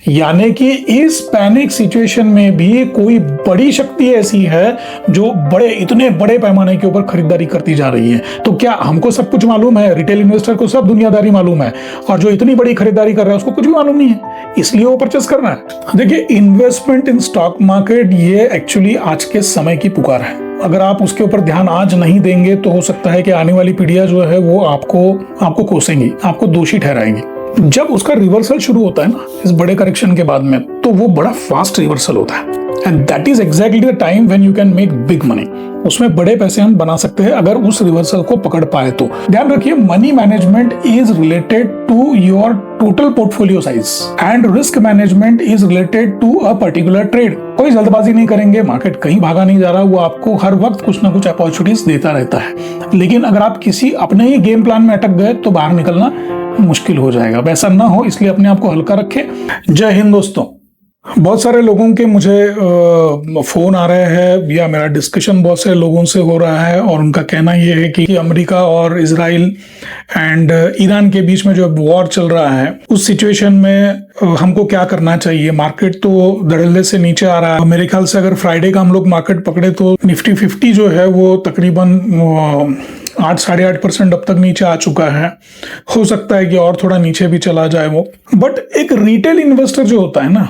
यानी कि इस पैनिक सिचुएशन में भी कोई बड़ी शक्ति ऐसी है जो इतने बड़े पैमाने के ऊपर खरीदारी करती जा रही है। तो क्या हमको सब कुछ मालूम है? रिटेल इन्वेस्टर को सब दुनियादारी मालूम है, और जो इतनी बड़ी खरीदारी कर रहा है उसको कुछ भी मालूम नहीं है, इसलिए वो परचेस कर रहा है। देखिए, इन्वेस्टमेंट इन स्टॉक मार्केट ये एक्चुअली आज के समय की पुकार है। अगर आप उसके ऊपर ध्यान आज नहीं देंगे तो हो सकता है कि आने वाली पीढ़ियां जो है वो आपको कोसेंगी, आपको दोषी ठहराएंगी। जब उसका रिवर्सल शुरू होता है ना, इस बड़े करेक्शन के बाद में, तो वो बड़ा फास्ट रिवर्सल होता है, and that is exactly the time when you can make big money. उसमें बड़े पैसे हम बना सकते हैं अगर उस रिवर्सल को पकड़ पाए तो। ध्यान रखिए, money management is related to your total portfolio size and risk management is related to a particular trade. कोई जल्दबाजी नहीं करेंगे, मार्केट कहीं भागा नहीं जा रहा, वो आपको हर वक्त कुछ ना कुछ अपॉर्चुनिटीज देता रहता है। लेकिन अगर आप किसी अपने ही गेम प्लान में अटक गए तो बाहर निकलना मुश्किल हो जाएगा। वैसा ना हो, इसलिए अपने आप को हल्का रखें। जय हिंद दोस्तों। बहुत सारे लोगों के मुझे फोन आ रहे हैं या मेरा डिस्कशन बहुत सारे लोगों से हो रहा है, और उनका कहना यह है कि अमेरिका और इजराइल एंड ईरान के बीच में जो वॉर चल रहा है, उस सिचुएशन में हमको क्या करना चाहिए। मार्केट तो धड़ल्ले से नीचे आ रहा है। मेरे ख्याल से अगर फ्राइडे का हम लोग मार्केट पकड़े तो निफ्टी 50 जो है वो तकरीबन 8-8.5% अब तक नीचे आ चुका है। हो सकता है कि और थोड़ा नीचे भी चला जाए वो। बट एक रिटेल इन्वेस्टर जो होता है ना,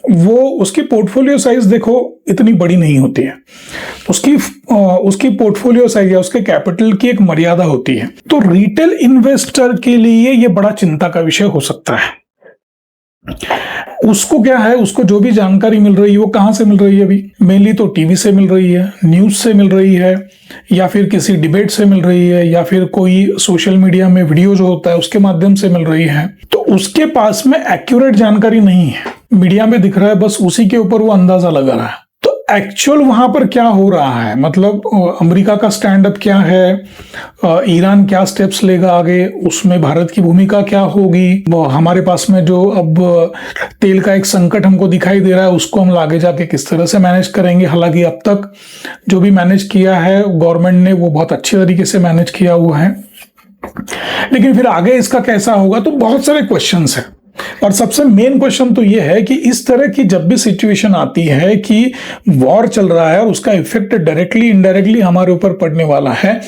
वो उसकी पोर्टफोलियो साइज देखो इतनी बड़ी नहीं होती है। उसकी पोर्टफोलियो साइज या उसके कैपिटल की एक मर्यादा होती है। तो रिटेल इन्वेस्टर के लिए ये बड़ा चिंता का विषय हो सकता है। उसको क्या है, उसको जो भी जानकारी मिल रही है वो कहां से मिल रही है? अभी मेनली तो टीवी से मिल रही है, न्यूज से मिल रही है, या फिर किसी डिबेट से मिल रही है, या फिर कोई सोशल मीडिया में वीडियो जो होता है उसके माध्यम से मिल रही है। तो उसके पास में एक्यूरेट जानकारी नहीं है। मीडिया में दिख रहा है, बस उसी के ऊपर वो अंदाजा लगा रहा है। तो एक्चुअल वहां पर क्या हो रहा है, मतलब अमेरिका का स्टैंड अप क्या है, ईरान क्या स्टेप्स लेगा आगे, उसमें भारत की भूमिका क्या होगी, हमारे पास में जो अब तेल का एक संकट हमको दिखाई दे रहा है उसको हम आगे जाके किस तरह से मैनेज करेंगे। हालांकि अब तक जो भी मैनेज किया है गवर्नमेंट ने वो बहुत अच्छे तरीके से मैनेज किया हुआ है, लेकिन फिर आगे इसका कैसा होगा, तो बहुत सारे क्वेश्चंस हैं। और सबसे मेन क्वेश्चन तो यह है कि इस तरह की जब भी सिचुएशन आती है कि वॉर चल रहा है और उसका इफेक्ट डायरेक्टली इनडायरेक्टली हमारे ऊपर पड़ने वाला है,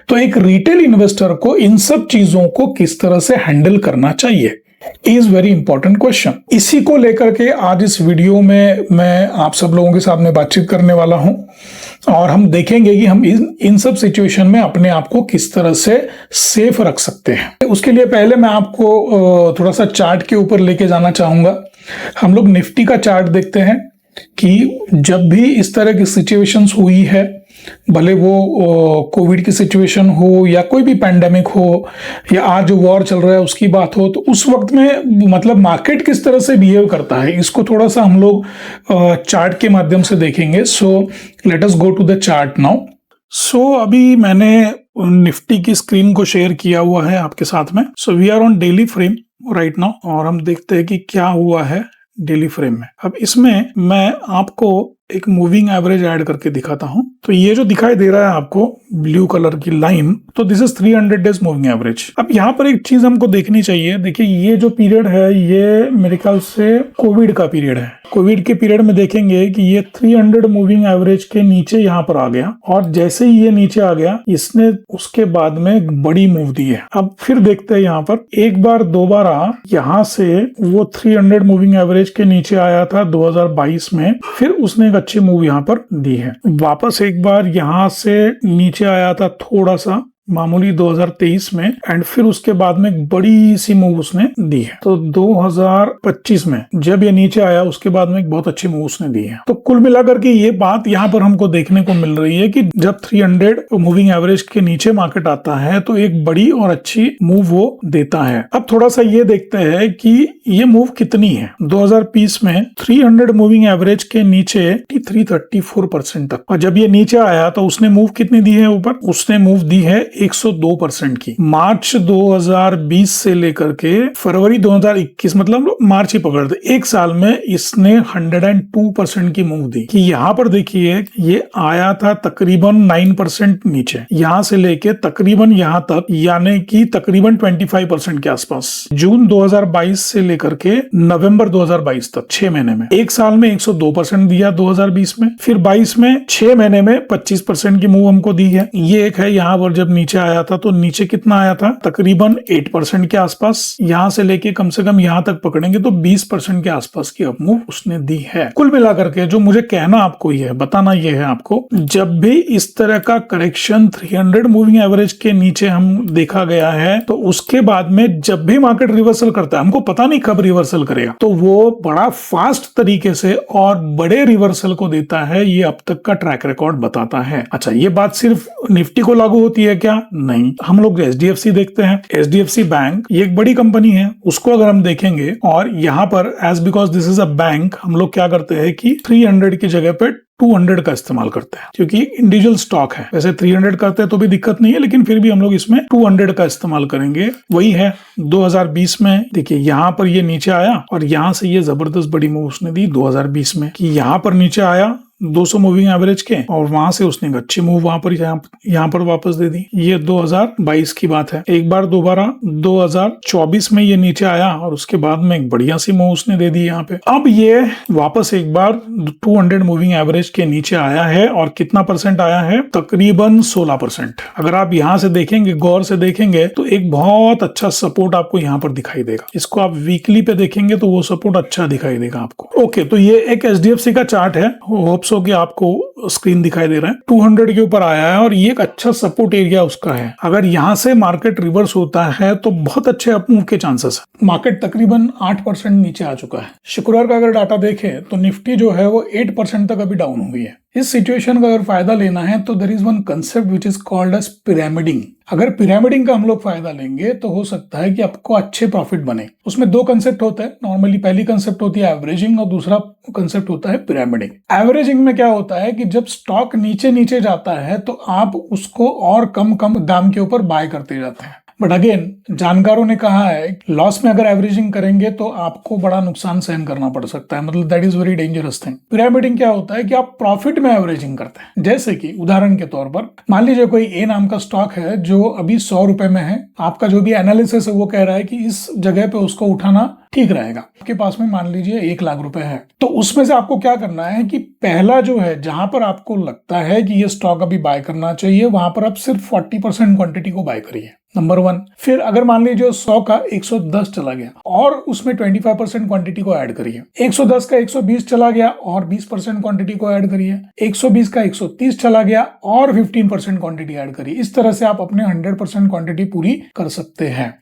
तो एक रिटेल इन्वेस्टर को इन सब चीजों को किस तरह से हैंडल करना चाहिए इज वेरी इंपॉर्टेंट क्वेश्चन। इसी को लेकर के आज इस वीडियो में मैं आप सब लोगों के सामने बातचीत करने वाला हूं, और हम देखेंगे कि हम इन सब सिचुएशन में अपने आप को किस तरह से सेफ रख सकते हैं। उसके लिए पहले मैं आपको थोड़ा सा चार्ट के ऊपर लेके जाना चाहूंगा। हम लोग निफ्टी का चार्ट देखते हैं कि जब भी इस तरह की सिचुएशंस हुई है, भले वो कोविड की सिचुएशन हो या कोई भी पैंडेमिक हो या आज जो वॉर चल रहा है उसकी बात हो, तो उस वक्त में मतलब मार्केट किस तरह से बिहेव करता है, इसको थोड़ा सा हम लोग चार्ट के माध्यम से देखेंगे। So let us go to the chart now. So अभी मैंने निफ्टी की स्क्रीन को शेयर किया हुआ है आपके साथ में। So we are on daily frame right now, और हम देखते हैं कि क्या हुआ है डेली फ्रेम में। अब इसमें मैं आपको एक मूविंग एवरेज ऐड करके दिखाता हूं। तो ये जो दिखाई दे रहा है आपको ब्लू कलर की लाइन, तो this is 300 days moving average. अब यहाँ पर एक चीज हमको देखनी चाहिए। देखिए, ये जो पीरियड है ये मेरे ख्याल से कोविड का पीरियड है। कोविड के पीरियड में देखेंगे कि ये 300 मूविंग एवरेज के नीचे यहाँ पर आ गया, और जैसे ही ये नीचे आ गया इसने उसके बाद में एक बड़ी मूव दी है। अब फिर देखते हैं यहाँ पर एक बार दोबारा यहाँ से वो 300 मूविंग एवरेज के नीचे आया था 2022 में, फिर उसने एक अच्छी मूव यहाँ पर दी है। वापस एक बार यहाँ से नीचे आया था थोड़ा सा मामूली 2023 में, एंड फिर उसके बाद में एक बड़ी सी मूव उसने दी है। तो 2025 में जब ये नीचे आया उसके बाद में एक बहुत अच्छी मूव उसने दी है। तो कुल मिलाकर के ये बात यहाँ पर हमको देखने को मिल रही है कि जब 300 मूविंग एवरेज के नीचे मार्केट आता है तो एक बड़ी और अच्छी मूव वो देता है। अब थोड़ा सा ये देखते हैं कि ये मूव कितनी है। 2020 में 300 मूविंग एवरेज के नीचे 334% तक, और जब ये नीचे आया तो उसने मूव कितनी दी है ऊपर? उसने मूव दी है 102% की। मार्च 2020 से लेकर के फरवरी 2021, मतलब मार्च ही पकड़ दे, एक साल में इसने 102% की मूव दी। कि यहाँ पर देखिए ये आया था तकरीबन 9% नीचे, यहाँ से लेके तकरीबन यहाँ तक, यानी कि तकरीबन 25% के आसपास। जून 2022 से लेकर के नवंबर 2022 तक 6 महीने में, एक साल में 102% दिया 2020 में, फिर 22 में 6 महीने में 25% की मूव हमको दी है। ये एक है, यहाँ पर जब नीचे आया था तो नीचे कितना आया था, तकरीबन 8% के आसपास। यहाँ से लेके कम से कम यहाँ तक पकड़ेंगे तो 20% के आसपास की अप मूव उसने दी है। कुल मिलाकर के जो मुझे कहना आपको ये है, बताना ये है आपको, जब भी इस तरह का करेक्शन 300 मूविंग एवरेज के नीचे हम देखा गया है तो उसके बाद में जब भी मार्केट रिवर्सल करता है, हमको पता नहीं कब रिवर्सल करेगा, तो वो बड़ा फास्ट तरीके से और बड़े रिवर्सल को देता है। ये अब तक का ट्रैक रिकॉर्ड बताता है। अच्छा, ये बात सिर्फ निफ्टी को लागू होती है क्या? नहीं, हम लोग एचडीएफसी देखते हैं, एचडीएफसी बैंक ये एक बड़ी कंपनी है, उसको अगर हम देखेंगे और यहाँ पर as because this is a bank, हम लोग क्या करते हैं कि 300 की जगह पे 200 का इस्तेमाल करते हैं, क्योंकि इंडिविजुअल स्टॉक है। वैसे 300 करते हैं तो भी दिक्कत नहीं है, लेकिन फिर भी हम लोग इसमें 200 का इस्तेमाल करेंगे। वही है 2020 में, देखिए यहाँ पर ये नीचे आया और यहाँ से ये जबरदस्त बड़ी मूव उसने दी 2020 में, कि यहाँ पर नीचे आया 200 मूविंग एवरेज के और वहां से उसने अच्छी मूव वहां पर यहाँ पर वापस दे दी। ये 2022 की बात है। एक बार दोबारा 2024 में ये नीचे आया और उसके बाद में एक बढ़िया सी मूव उसने दे दी यहाँ पे। अब ये वापस एक बार 200 मूविंग एवरेज के नीचे आया है और कितना परसेंट आया है, तकरीबन 16%। अगर आप यहाँ से देखेंगे, गौर से देखेंगे तो एक बहुत अच्छा सपोर्ट आपको यहाँ पर दिखाई देगा। इसको आप वीकली पे देखेंगे तो वो सपोर्ट अच्छा दिखाई देगा आपको। ओके, तो ये एक एचडीएफसी का चार्ट है, होप्स कि आपको स्क्रीन दिखाई दे रहा है। 200 के ऊपर आया है और ये एक अच्छा सपोर्ट एरिया उसका है। अगर यहां से मार्केट रिवर्स होता है तो बहुत अच्छे अपमूव के चांसेस है। मार्केट तकरीबन 8% नीचे आ चुका है। शुक्रवार का अगर डाटा देखें तो निफ्टी जो है वो 8% तक अभी डाउन हुई है। इस सिचुएशन का अगर फायदा लेना है तो there is one concept which is called as pyramiding. अगर पिरामिडिंग का हम लोग फायदा लेंगे तो हो सकता है कि आपको अच्छे प्रॉफिट बने। उसमें दो कंसेप्ट होते हैं नॉर्मली। पहली कंसेप्ट होती है एवरेजिंग और दूसरा कंसेप्ट होता है पिरामिडिंग। एवरेजिंग में क्या होता है कि जब स्टॉक नीचे नीचे जाता है तो आप उसको और कम कम दाम के ऊपर बाय करते जाते हैं। बट अगेन जानकारों ने कहा है लॉस में अगर एवरेजिंग करेंगे तो आपको बड़ा नुकसान सहन करना पड़ सकता है, मतलब that is very dangerous thing. Pyramiding क्या होता है कि आप प्रॉफिट में एवरेजिंग करते हैं। जैसे कि उदाहरण के तौर पर मान लीजिए कोई ए नाम का स्टॉक है जो अभी 100 रुपए में है। आपका जो भी एनालिसिस है वो कह रहा है कि इस जगह पे उसको उठाना ठीक रहेगा। आपके पास में मान लीजिए 1 लाख रुपए है, तो उसमें से आपको क्या करना है कि पहला जो है जहां पर आपको लगता है कि ये स्टॉक अभी बाय करना चाहिए वहां पर आप सिर्फ 40% क्वांटिटी को बाय करिए, नंबर 1। फिर अगर मान लीजिए 100 का 110 चला गया और उसमें 25% क्वांटिटी को ऐड करिए। 110 का 120 चला गया और 20% क्वांटिटी को ऐड करिए। 120 का 130 चला गया और 15% क्वांटिटी ऐड करिए। इस तरह से आप अपने 100% क्वांटिटी पूरी कर सकते हैं।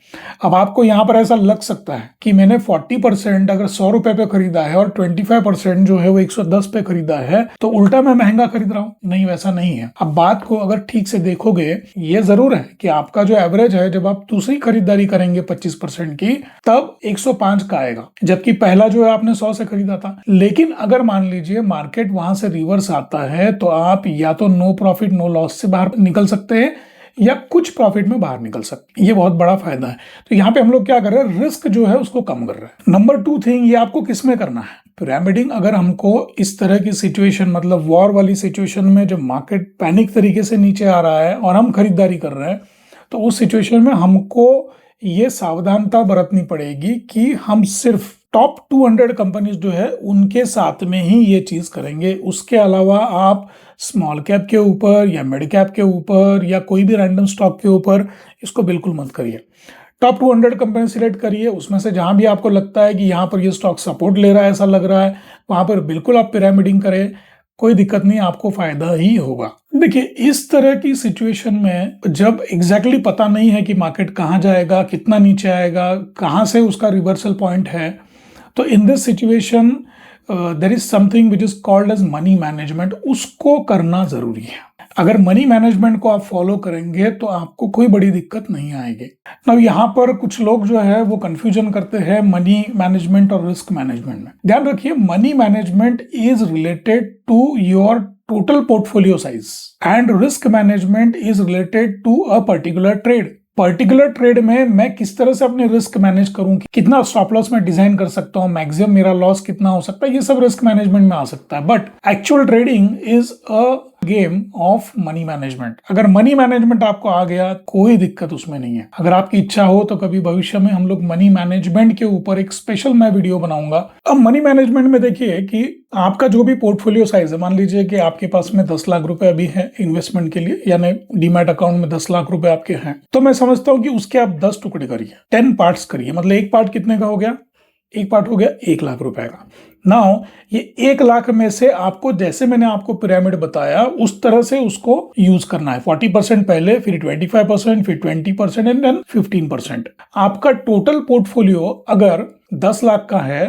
अब आपको यहां पर ऐसा लग सकता है कि मैंने 40% अगर 100 रुपए पे खरीदा है और 25% जो है वो 110 पे खरीदा है तो उल्टा मैं महंगा खरीद रहा हूं। नहीं, वैसा नहीं है। अब बात को अगर ठीक से देखोगे, ये जरूर है कि आपका जो एवरेज है जब आप दूसरी खरीदारी करेंगे 25% की तब 105 का आएगा, जबकि पहला जो है आपने 100 से खरीदा था। लेकिन अगर मान लीजिए मार्केट वहां से रिवर्स आता है तो आप या तो नो प्रॉफिट नो लॉस से बाहर निकल सकते हैं या कुछ प्रॉफिट में बाहर निकल सकते हैं। ये बहुत बड़ा फायदा है। तो यहाँ पे हम लोग क्या कर रहे हैं, रिस्क जो है उसको कम कर रहे हैं। नंबर 2 थिंग, ये आपको किस में करना है, पिरामिडिंग। अगर हमको इस तरह की सिचुएशन, मतलब वॉर वाली सिचुएशन में जब मार्केट पैनिक तरीके से नीचे आ रहा है और हम खरीदारी कर रहे हैं तो उस सिचुएशन में हमको ये सावधानता बरतनी पड़ेगी कि हम सिर्फ टॉप 200 कंपनीज जो है उनके साथ में ही ये चीज करेंगे। उसके अलावा आप स्मॉल कैप के ऊपर या मिड कैप के ऊपर या कोई भी रैंडम स्टॉक के ऊपर इसको बिल्कुल मत करिए। टॉप 200 कंपनी सिलेक्ट करिए, उसमें से जहां भी आपको लगता है कि यहाँ पर ये स्टॉक सपोर्ट ले रहा है, ऐसा लग रहा है, वहां पर बिल्कुल आप पिरामिडिंग करें, कोई दिक्कत नहीं, आपको फायदा ही होगा। देखिए, इस तरह की सिचुएशन में जब एग्जैक्टली पता नहीं है कि मार्केट कहाँ जाएगा, कितना नीचे आएगा, कहाँ से उसका रिवर्सल पॉइंट है, तो in this situation there is something which is called as money management. उसको करना जरूरी है। अगर मनी मैनेजमेंट को आप फॉलो करेंगे तो आपको कोई बड़ी दिक्कत नहीं आएगी। अब यहाँ पर कुछ लोग जो है वो कंफ्यूजन करते हैं मनी मैनेजमेंट और रिस्क मैनेजमेंट में। ध्यान रखिए, money management is related to your total portfolio size and risk management is related to a particular trade. Particular trade में मैं किस तरह से अपने रिस्क मैनेज करूं, कितना स्टॉप लॉस मैं डिजाइन कर सकता हूं, मैक्सिमम मेरा लॉस कितना हो सकता है, ये सब रिस्क मैनेजमेंट में आ सकता है। But actual trading is a game of money management. अगर मनी मैनेजमेंट आपको आ गया, कोई दिक्कत उसमें नहीं है। अगर आपकी इच्छा हो तो कभी भविष्य में हम लोग मनी मैनेजमेंट के ऊपर एक स्पेशल मैं वीडियो बनाऊंगा। अब मनी मैनेजमेंट में देखिए कि आपका जो भी पोर्टफोलियो साइज है, मान लीजिए कि आपके पास में 10 लाख रुपए अभी है इन्वेस्टमेंट के लिए, यानी डीमैट अकाउंट में 10 लाख रुपए आपके हैं, तो मैं समझता हूं कि उसके आप 10 टुकड़े करिए, 10 पार्ट्स करिए। मतलब एक पार्ट कितने का हो गया? एक पार्ट हो गया 1 लाख रुपए का। नाउ ये 1 लाख में से आपको, जैसे मैंने आपको पिरामिड बताया, उस तरह से उसको यूज करना है। 40% पहले, फिर 25%, फिर 20% एंड देन 15%। आपका टोटल पोर्टफोलियो अगर 10 लाख का है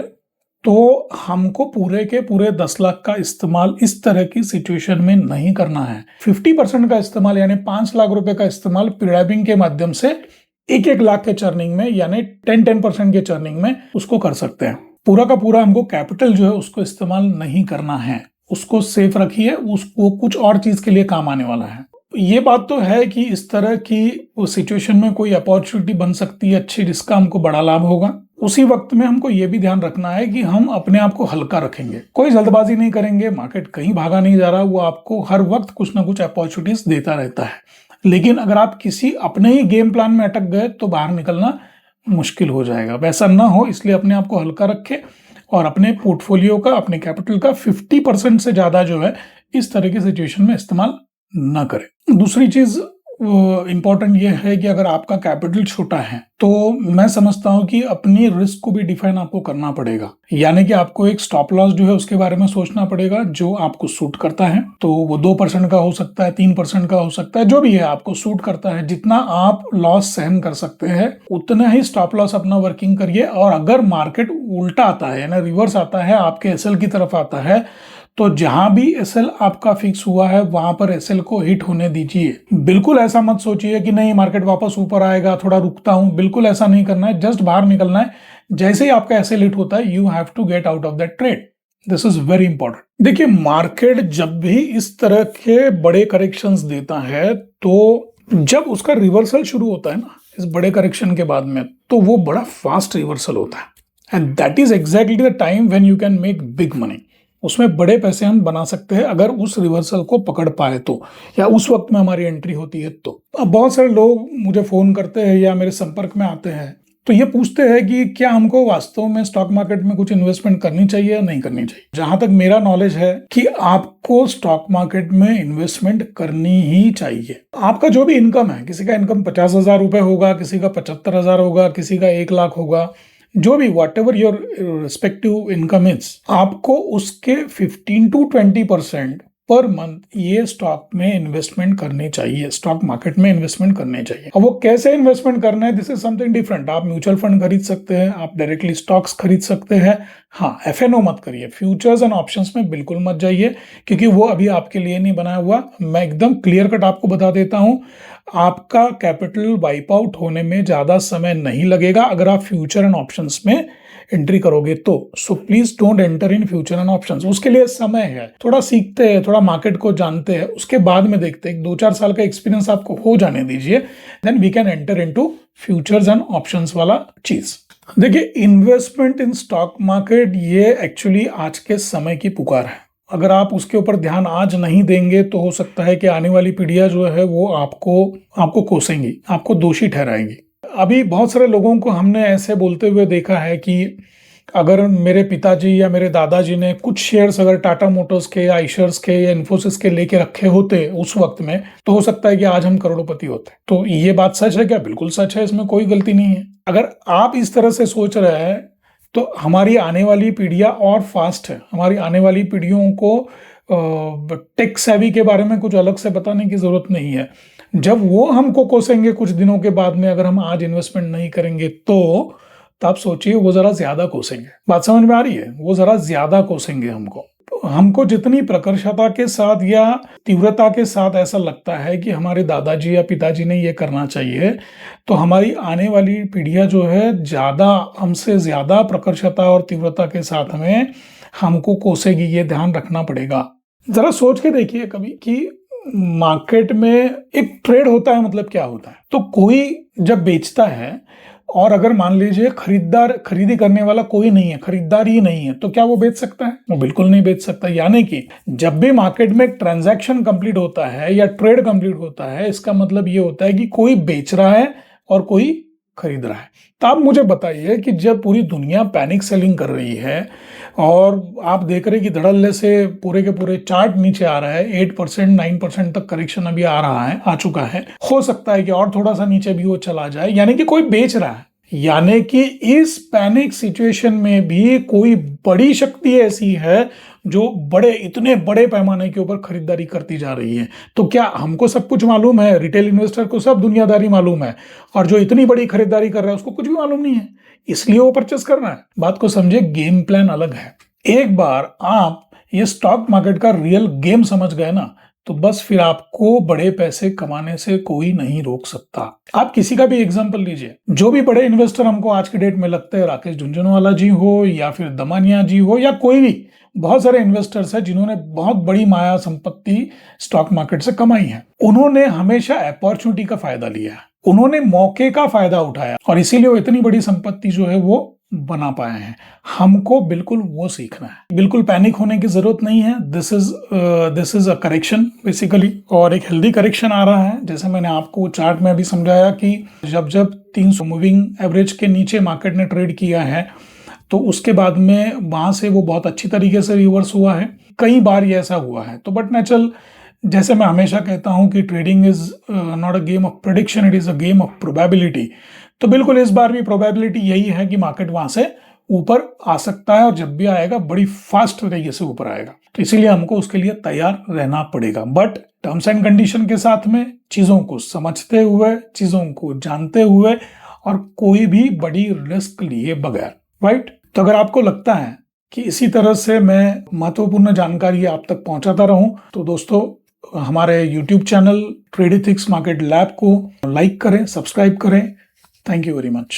तो हमको पूरे के पूरे 10 लाख का इस्तेमाल इस तरह की सिचुएशन में नहीं करना है। 50% का इस्तेमाल यानी 5 लाख रुपए का इस्तेमाल पिरामिड के माध्यम से 1-1 लाख के चर्निंग में, यानी 10% के चर्निंग में उसको कर सकते हैं। पूरा का पूरा हमको कैपिटल जो है उसको इस्तेमाल नहीं करना है, उसको सेफ रखिए, उसको कुछ और चीज के लिए काम आने वाला है। ये बात तो है कि इस तरह की सिचुएशन में कोई अपॉर्चुनिटी बन सकती है, अच्छी रिस्क का हमको बड़ा लाभ होगा। उसी वक्त में हमको ये भी ध्यान रखना है कि हम अपने आप को हल्का रखेंगे, कोई जल्दबाजी नहीं करेंगे। मार्केट कहीं भागा नहीं जा रहा, वो आपको हर वक्त कुछ ना कुछ अपॉर्चुनिटीज देता रहता है। लेकिन अगर आप किसी अपने ही गेम प्लान में अटक गए तो बाहर निकलना मुश्किल हो जाएगा। वैसा ना हो, इसलिए अपने आप को हल्का रखें और अपने पोर्टफोलियो का, अपने कैपिटल का 50% से ज्यादा जो है इस तरह की सिचुएशन में इस्तेमाल ना करें। दूसरी चीज इंपॉर्टेंट ये है कि अगर आपका कैपिटल छोटा है तो मैं समझता हूं कि अपनी रिस्क को भी डिफाइन आपको करना पड़ेगा। यानी कि आपको एक स्टॉप लॉस जो है उसके बारे में सोचना पड़ेगा जो आपको सूट करता है। तो वो 2% का हो सकता है, 3% का हो सकता है, जो भी है आपको सूट करता है। जितना आप लॉस सहन कर सकते हैं उतना ही स्टॉप लॉस अपना वर्किंग करिए। और अगर मार्केट उल्टा आता है, यानी रिवर्स आता है, आपके एसएल की तरफ आता है, तो जहां भी एसएल आपका फिक्स हुआ है वहां पर एसएल को हिट होने दीजिए। बिल्कुल ऐसा मत सोचिए कि नहीं मार्केट वापस ऊपर आएगा, थोड़ा रुकता हूं। बिल्कुल ऐसा नहीं करना है, जस्ट बाहर निकलना है। जैसे ही आपका एसएल हिट होता है, you have to get out of that trade. This is very important. देखिए, मार्केट जब भी इस तरह के बड़े करेक्शंस देता है, तो जब उसका रिवर्सल शुरू होता है ना इस बड़े करेक्शन के बाद में, तो वो बड़ा फास्ट रिवर्सल होता है। And that is exactly the time when you can make big money. उसमें बड़े पैसे हम बना सकते हैं अगर उस रिवर्सल को पकड़ पाए तो, या उस वक्त में हमारी एंट्री होती है तो। अब बहुत सारे लोग मुझे फोन करते हैं या मेरे संपर्क में आते हैं, तो ये पूछते हैं कि क्या हमको वास्तव में स्टॉक मार्केट में कुछ इन्वेस्टमेंट करनी चाहिए या नहीं करनी चाहिए। जहां तक मेरा नॉलेज है कि आपको स्टॉक मार्केट में इन्वेस्टमेंट करनी ही चाहिए। आपका जो भी इनकम है, किसी का इनकम 50,000 रुपए होगा, किसी का 75,000 होगा, किसी का 1 लाख होगा, जो भी what ever your respective income is, आपको उसके 15 to 20% पर मंथ ये स्टॉक में इन्वेस्टमेंट करनी चाहिए, स्टॉक मार्केट में इन्वेस्टमेंट करने चाहिए। अब वो कैसे इन्वेस्टमेंट करना है, दिस इज समथिंग डिफरेंट। आप म्यूचुअल फंड खरीद सकते हैं, आप डायरेक्टली स्टॉक्स खरीद सकते हैं। हाँ, एफएनओ मत करिए, फ्यूचर्स एंड ऑप्शंस में बिल्कुल मत जाइए, क्योंकि वो अभी आपके लिए नहीं बनाया हुआ। मैं एकदम क्लियर कट आपको बता देता हूं, आपका कैपिटल वाइप आउट होने में ज्यादा समय नहीं लगेगा अगर आप फ्यूचर एंड ऑप्शंस में एंट्री करोगे तो। So please don't enter in future and options. उसके लिए समय है, थोड़ा सीखते हैं, थोड़ा मार्केट को जानते हैं, उसके बाद में देखते हैं। 2-4 साल का एक्सपीरियंस आपको हो जाने दीजिए, then we can enter into futures and options वाला चीज। देखिए, इन्वेस्टमेंट इन स्टॉक मार्केट ये एक्चुअली आज के समय की पुकार है। अगर आप उसके ऊपर ध्यान आज नहीं देंगे तो हो सकता है कि आने वाली पीढ़ियां जो है वो आपको कोसेंगी, आपको दोषी ठहराएंगी। अभी बहुत सारे लोगों को हमने ऐसे बोलते हुए देखा है कि अगर मेरे पिताजी या मेरे दादाजी ने कुछ शेयर्स अगर टाटा मोटर्स के या आइशर्स के या इन्फोसिस के लेके रखे होते उस वक्त में, तो हो सकता है कि आज हम करोड़पति होते। तो ये बात सच है क्या? बिल्कुल सच है, इसमें कोई गलती नहीं है। अगर आप इस तरह से सोच रहे हैं तो हमारी आने वाली पीढ़ियां और फास्ट है। हमारी आने वाली पीढ़ियों को टेक सेवी के बारे में कुछ अलग से बताने की जरूरत नहीं है। जब वो हमको कोसेंगे कुछ दिनों के बाद में, अगर हम आज इन्वेस्टमेंट नहीं करेंगे तो आप सोचिए वो जरा ज्यादा कोसेंगे। बात समझ में आ रही है? वो जरा ज्यादा कोसेंगे हमको जितनी प्रखरता के साथ या तीव्रता के साथ ऐसा लगता है कि हमारे दादाजी या पिताजी ने ये करना चाहिए, तो हमारी आने वाली पीढ़ियां जो है ज्यादा, हमसे ज्यादा प्रखरता और तीव्रता के साथ हमको कोसेगी। ये ध्यान रखना पड़ेगा। जरा सोच के देखिए कभी कि मार्केट में एक ट्रेड होता है, मतलब क्या होता है। तो कोई जब बेचता है और अगर मान लीजिए खरीदी करने वाला कोई नहीं है, खरीदार ही नहीं है, तो क्या वो बेच सकता है? वो बिल्कुल नहीं बेच सकता। यानी कि जब भी मार्केट में ट्रांजैक्शन कंप्लीट होता है या ट्रेड कंप्लीट होता है, इसका मतलब ये होता है कि कोई बेच रहा है और कोई खरीद रहा है। तो आप मुझे बताइए कि जब पूरी दुनिया पैनिक सेलिंग कर रही है और आप देख रहे हैं कि धड़ल्ले से पूरे के पूरे चार्ट नीचे आ रहा है, 8% 9% तक करेक्शन अभी आ चुका है, हो सकता है कि और थोड़ा सा नीचे भी वो चला जाए, यानी कि कोई बेच रहा है। यानी कि इस पैनिक सिचुएशन में भी कोई बड़ी शक्ति ऐसी है जो इतने बड़े पैमाने के ऊपर खरीदारी करती जा रही है। तो क्या हमको सब कुछ मालूम है? रिटेल इन्वेस्टर को सब दुनियादारी मालूम है, और जो इतनी बड़ी खरीदारी कर रहा है उसको कुछ भी मालूम नहीं है, इसलिए वो परचेस कर रहा है। बात को समझे, गेम प्लान अलग है। एक बार आप ये स्टॉक मार्केट का रियल गेम समझ गए ना, तो बस फिर आपको बड़े पैसे कमाने से कोई नहीं रोक सकता। आप किसी का भी एग्जांपल लीजिए, जो भी बड़े इन्वेस्टर हमको आज के डेट में लगते हैं, राकेश झुनझुनवाला जी हो या फिर दमानिया जी हो या कोई भी, बहुत सारे इन्वेस्टर्स हैं जिन्होंने बहुत बड़ी माया संपत्ति स्टॉक मार्केट से कमाई है। उन्होंने हमेशा अपॉर्चुनिटी का फायदा लिया, उन्होंने मौके का फायदा उठाया, और इसीलिए वो इतनी बड़ी संपत्ति जो है वो बना पाए हैं। हमको बिल्कुल वो सीखना है। बिल्कुल पैनिक होने की जरूरत नहीं है। This is a correction basically, और एक हेल्दी करेक्शन आ रहा है। जैसे मैंने आपको चार्ट में अभी समझाया कि जब 300 मूविंग एवरेज के नीचे मार्केट ने ट्रेड किया है, तो उसके बाद में वहां से वो बहुत अच्छी तरीके से रिवर्स हुआ है। कई बार ये ऐसा हुआ है। तो बट नेचुरल, जैसे मैं हमेशा कहता हूं कि trading is not a game of prediction, it is a game of probability. तो बिल्कुल इस बार भी प्रोबेबिलिटी यही है कि मार्केट वहां से ऊपर आ सकता है, और जब भी आएगा बड़ी फास्ट तरीके से ऊपर आएगा। तो इसीलिए हमको उसके लिए तैयार रहना पड़ेगा, बट टर्म्स एंड कंडीशन के साथ में, चीजों को समझते हुए, चीजों को जानते हुए, और कोई भी बड़ी रिस्क लिए बगैर, राइट। तो अगर आपको लगता है कि इसी तरह से मैं महत्वपूर्ण जानकारी आप तक पहुंचाता रहूं, तो दोस्तों हमारे YouTube चैनल ट्रेडिथिक्स मार्केट लैब को लाइक करें, सब्सक्राइब करें। Thank you very much.